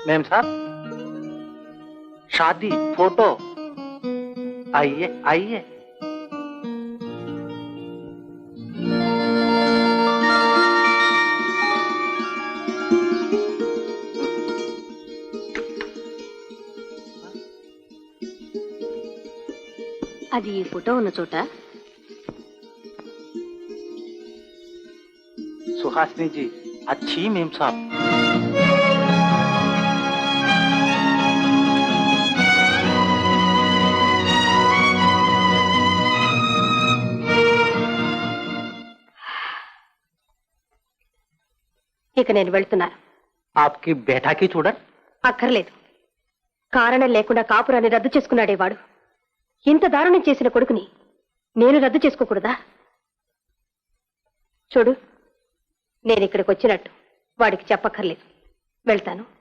Ma'am साहब, शादी photo, आइए आइए। అది ఈ ఫోటో ఉన్న చోట सुहासिनी जी अच्छी मेम साहब। ఇక నేను వెళ్తున్నాను. आपकी बेटा की చూడర్ అక్కర్లేదు. కారణం లేకుండా కాపురాన్ని రద్దు చేసుకున్నాడే వాడు. ఇంత దారుణం చేసిన కొడుకుని నేను రద్దు చేసుకోకూడదా? చూడు, నేను ఇక్కడికి వచ్చినట్టు వాడికి చెప్పక్కర్లేదు. వెళ్తాను.